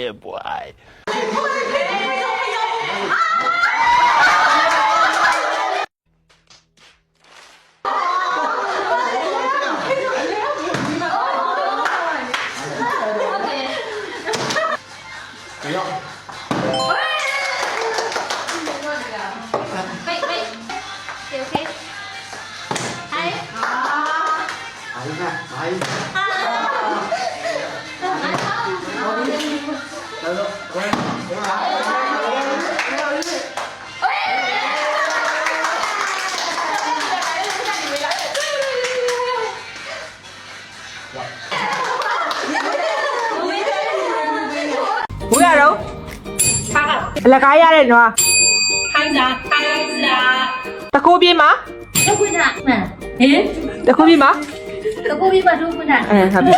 Yeah, boy. 不要揉，来干呀嘞，喏。看啥？看啥？大锅边吗？都会的，嗯，大锅边吗？都过去吧，都会的。嗯，好的。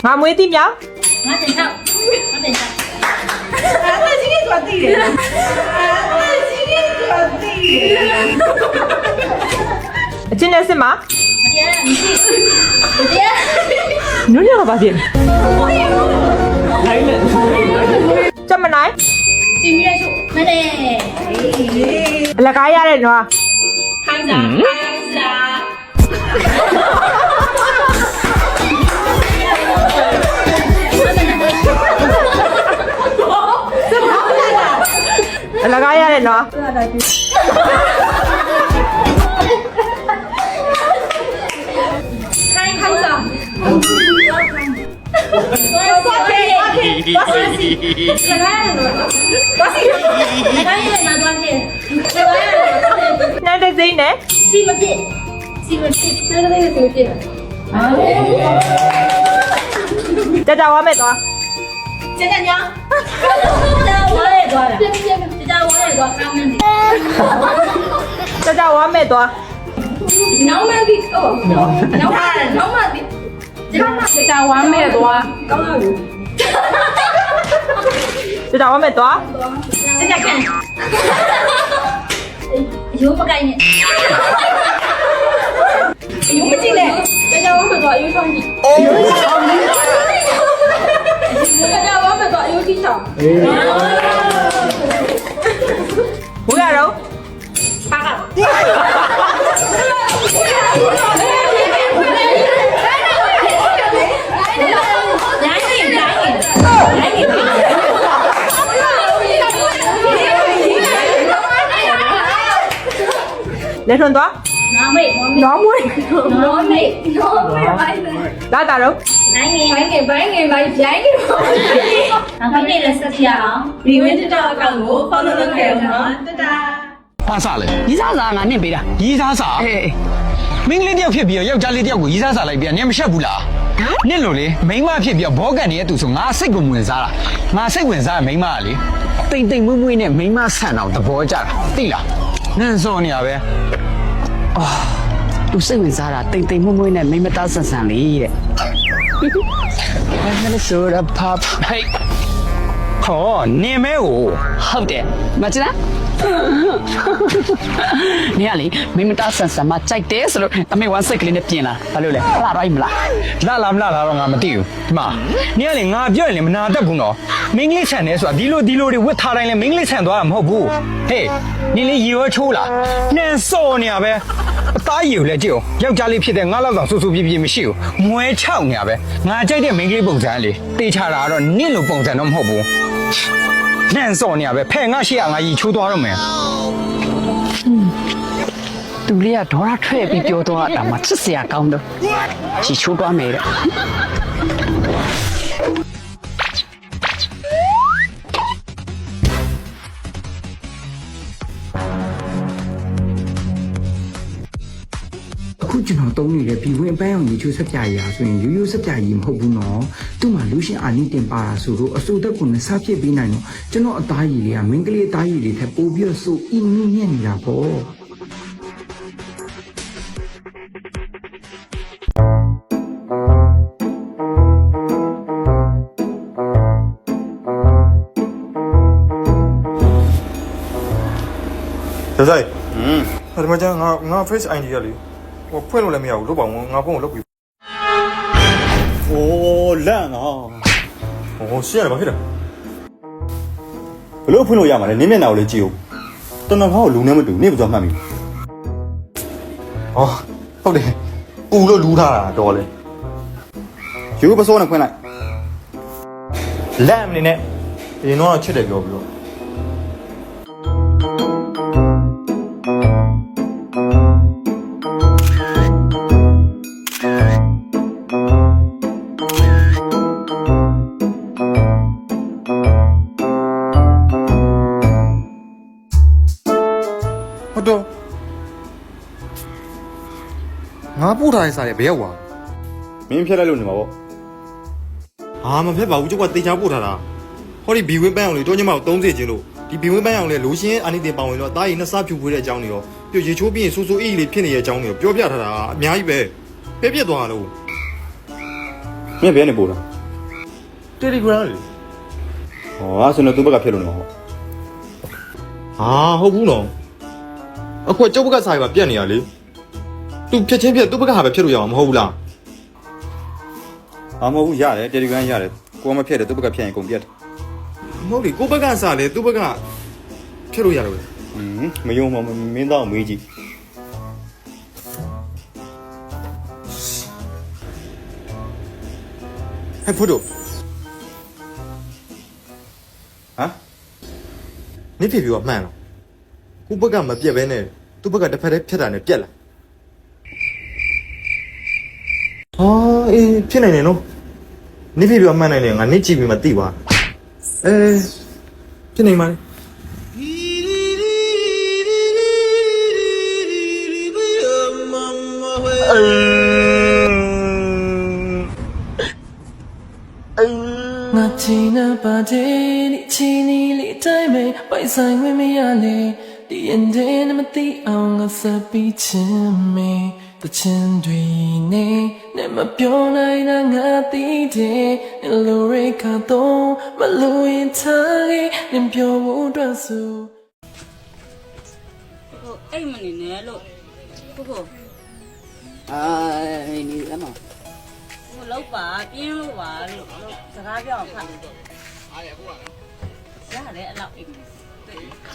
俺没点苗。我等上，我等上。那今天做对的，那今天做对的。今天是吗？我爹，你这个吧点。这么来？今天就没得。来干呀嘞，喏。看啥？看啥？来干呀嘞，喏。看啥？那得谁呢？佳佳，我没多。姐姐娘，佳佳，我没多。娘们的哦，娘们的，姐姐我没多，刚刚有。佳佳，我没多。姐姐看，有不概念？有不进来，姐姐我没多，有双臂。姐姐我没多，有技巧。不要揉。来顺多。normal 来打揉。白眼来便宜嘛。然后那个设计啊，你们知道干我放到那个什么？对的。 ဘာစားလဲ ရီးစားစာငါနင့်ပေးတာ ရီးစားစား အေး မင်းကလေးတယောက်ဖြစ်ပြီးတော့ယောက်ျားလေးတယောက်ကိုရီးစားစားလိုက်ပြီးတော့နင်မရှက်ဘူးလားနင့်လို့လေမိန်းမဖြစ်ပြီးတော့ဘောကန်နေတဲ့သူဆိုငါစိတ်ကိုဝင်စားတာငါစိတ်ဝင်စားတဲ့မိန်းမကလေတိမ်တိမ်မွေ့မွေ့နဲ့မိန်းမဆန်အောင်သဘောကျတာသိလားနင့်စောနေရပဲ သူစိတ်ဝင်စားတာတိမ်တိမ်မွမွေးနဲ့မိမသားဆန်ဆန်လေးတဲ့ဘာလဲဆိုရပပဟိတ် ဟောနင်မဲကို ဟုတ်တယ်မကျလားနေရလေမိမသားဆန်ဆန်မကြိုက်တယ်ဆိုလို့အမေဝမ်းစိတ်ကလေးနဲ့ပြင်လာဘာလို့လဲလှရိုက်မလား လာလာမလာလာတော့ငါမသိဘူးဒီမှာနင်ကလေငါပြောရင်လေမနာတတ်ဘူးနော်မင်းကလေးဆန်နေဆိုတာဒီလိုတွေဝတ်ထားတိုင်းလေမင်းကလေးဆန်သွားတာမဟုတ်ဘူးဟေးနင်လေရေရောချိုးလားနင်စောနေရပဲအသားရည်ကိုလည်းကြည့်အောင်ယောက်ျားလေးဖြစ်တဲ့ငါလောက်တော့ဆူဆူပြပြမရှိဘူးမွဲချောက်နေရပဲငါကြိုက်တဲ့မင်းကလေးပုံစံလေတေးချတာကတော့နင့်လိုပုံစံတော့မဟုတ်ဘူးနင်စောနေရပဲဖဲငါရှိရငါရီချိုးသွားတော့မယ် သူလေးကဒေါ်ရထွက်ပြီးပြောတော့တာမှချစ်စရာကောင်းတော့ချီချိုးသွားမယ်တဲ့ အခုကျွန်တော်တုံးနေတဲ့ဘီဝင်ပန်းအောင်ရေချိုးဆက်ပြရည်ဆိုရင်ရိုးရိုးဆက်ပြရည်မဟုတ်ဘူးနော်သူ့မှာလူရှင်အာနီတင်ပါတာဆိုတော့အစိုးသက်ကိုနဲ့စားဖြစ်ပေးနိုင်တော့ကျွန်တော်အသားရည်တွေကမင်းကလေးအသားရည်တွေထက်ပိုပြီးတော့စိုးအင်းမြင့်မြတ်နေတာပေါ့ 小赛，那他妈讲俺 Face ID 了，我碰了没有？老板我俺帮我老贵。哦，烂啊！哦，是啊，把去了。ဘလို့ဖွင့်လို့ရမှာလဲနင်းမျက်နှာကိုလည်းကြည့်ဦးတော်တော်ဟောလူနဲ့မတူနေမသွားမှတ်မိဟောဟုတ်တယ်ပူလို့လူးထားတာတော်လေယူပစိုးနဲ့ဖွင့်လိုက်လက်အနေနဲ့ဒီတော့ချစ်တယ်ပြောပြီးတော့ဟုတ်တော့ငါပို့ထားတဲ့စာရဲ့ဘယ်ရောက်သွားမင်းဖြတ်လိုက်လို့နေမှာပေါ့ဟာမဖြတ်ပါဘူးကျုပ်ကတေချာပို့ထားတာဟောဒီဘီဝင်းပန်းအောင်လေတော့ညမကို30ကျင်းလို့ဒီဘီဝင်းပန်းအောင်လေလိုရှင်းအာနိတင်ပါဝင်တော့တားရီနှစ်စားဖြူဖွေးတဲ့အကြောင်းတွေရောပြရေချိုးပြီးရင်ဆူဆူအေးလေးဖြစ်နေတဲ့အကြောင်းတွေရောပြောပြထားတာအများကြီးပဲပြက်သွားလို့မင်းဘယ်နေပို့တာတယ်လီဂရမ်လေဟောအဲ့ဆိုတော့သူ့ဘက်ကဖြတ်လို့နေမှာဟုတ်ဟာဟုတ်ဘူးနော်အခုကျုပ်ဘက်ကစာရီပါပြက်နေရလေသူဖြတ်ချင်းဖြတ်သူ့ဘက်ကဟာပဲဖြတ်လို့ရမှာမဟုတ်ဘူးလားမဟုတ်ဘူးရတယ်တယ်လီဂရမ်ရတယ်ကိုကမဖြတ်တယ်သူ့ဘက်ကဖြတ်ရင်ကုန်ပြတ်တယ်မဟုတ်လေကိုဘက်ကစားလေသူ့ဘက်ကဖြတ်လို့ရတော့လေမယုံမမင်းတော့မေးကြည့်ဟဲ့ဖိုတိုဟမ်နေဖြစ်ပြီးတော့မှန်လားကိုဘက်ကမပြက်ပဲနဲ့သူ့ဘက်ကတစ်ဖက်တည်းဖြတ်တာနဲ့ပြက်လာဟာအေးဖြစ်နိုင်တယ်နော်နေဖြစ်ပြီးတော့မှန်နိုင်တယ်ငါနေကြည့်ပြီးမှသိပါဖြစ်နေမှာလေငါချင်နာပါတယ်ဒီချီနီလေးတိုင်းပဲပိုင်ဆိုင်ဝင်မရလေဒီရင်တဲ့မသိအောင်ငါစပီးချင်မေတချင်တွေနဲ့မပြောနိုင်တာငါသိတယ်လူရိခါတော့မလူရင်ထားခဲ့နင်ပြောဖို့အတွက်ဆို ကိုအိမ်မနေနဲ့လို့ကို နေလမ်းမှာ ကိုလောက်ပါပြင်းလို့ပါလို့စကားပြောအောင်ဖတ်လို့ရတယ်အဲ့လောက်အိမ်တွေ့ ဟယ်လို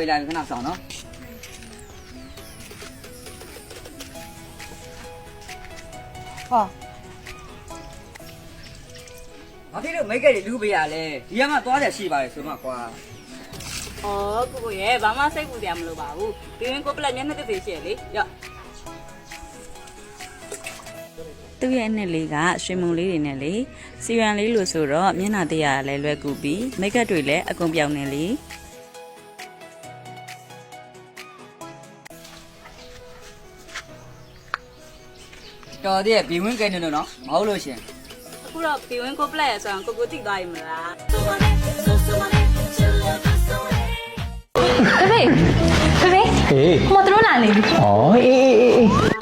အေးလာပြီခဏဆောင်နော်ဟာဘာဖြစ်လို့မိတ်ကလေးလူပေးရလဲဒီကမှသွားတယ်ရှိပါတယ်ဆိုမှကွာ ဩကိုရဲ့ဘာမှစိတ်ပူစရာမလိုပါဘူးဒီရင်ကိုပလက်မျက်နှာတစ်သေးရှိရလေရော့သူ့ရဲ့အနှစ်လေးကရွှေမုံလေးတွေနဲ့လေစီရန်လေးလို့ဆိုတော့မျက်နှာတရလည်းလွယ်ကူပြီးမိတ်ကပ်တွေလည်းအကုန်ပြောင်းနေလေတော်တဲ့ဘီဝင်းကဲနေလို့နော်မဟုတ်လို့ရှင် အခုတော့ဘီဝင်းကိုပလက်ရဆိုရင်ကိုတိသွားရင်မလား ဖေဖေဖေဖေ ဟေး မတော်လာနေပြီ ဩအေး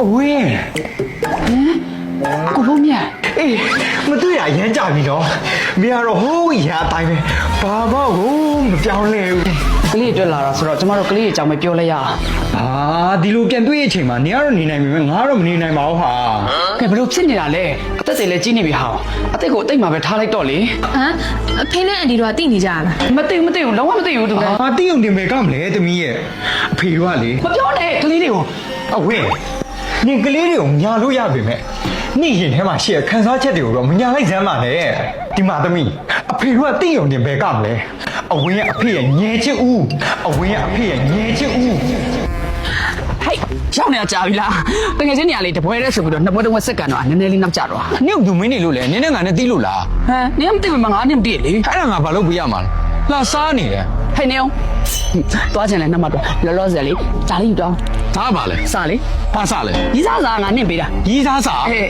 အဝင်းကိုလုံးမြတ် အေးမတွေ့ရရမ်းကြပြီနော်မင်းကတော့ဟိုးရအတိုင်းပဲဘာမှကိုမပြောင်းလဲဘူး ကလေးတွေ့လာတာဆိုတော့ကျမတို့ကလေးအကြောင်းပဲပြောလိုက်ရအောင် ဒီလိုပြန်တွေ့ရချိန်မှာနေရတော့နေနိုင်ပြီပဲငါတော့မနေနိုင်ပါဘူးဟာ ကဲဘလို့ဖြစ်နေတာလဲအသက်တွေလည်းကြီးနေပြီဟာအသက်ကိုအသိမှာပဲထားလိုက်တော့လေ ဟမ်အဖေနဲ့အန်ဒီတို့ကတိနေကြလား မသိဘူးလုံးဝမသိဘူးသူက တိုံတင်ပဲကမလဲသမီးရဲ့အဖေတို့ကလေ မပြောနဲ့ကလေးတွေကို အဝင်းနင်ကလေးတွေကိုညာလို့ရပြီမဲ့နေ့ရင်ထဲမှာရှေ့ခန်းစားချက်တွေကိုတော့မညာလိုက်စမ်းပါနဲ့ဒီမှာသမီးအဖေတို့ကတိုံတင်ပဲကမလဲအဝင်းရဲ့အဖေရဲ့ငဲချစ်ဦးအဝင်းရဲ့အဖေရဲ့ငဲချစ်ဦး ဟဲ့ရောက်နေတာကြာပြီလားတကယ်ချင်းနေရာလေးတပွဲတည်းဆိုပြီးတော့နှစ်ပွဲတစ်ပွဲစက္ကန်တော့နည်းနည်းလေးနောက်ကျတော့ နင့်ကသူမင်းနေလို့လေနင်းနဲ့ငါနဲ့တီးလို့လား ဟမ်နင်မသိဘူးမငါနင်မသိလေ အဲ့ဒါငါဘာလို့ပြရမှာလဲ လှစားနေတယ် ဟဲ့နေအောင်သွားချင်လဲနှမတော့လောလောဆယ်လေးဂျာလေးယူတော့ ဒါပါလေ စားလေ ဘာစားလဲ ဒီစားစားငါနင့်ပေးတာ ရီးစားစား အေး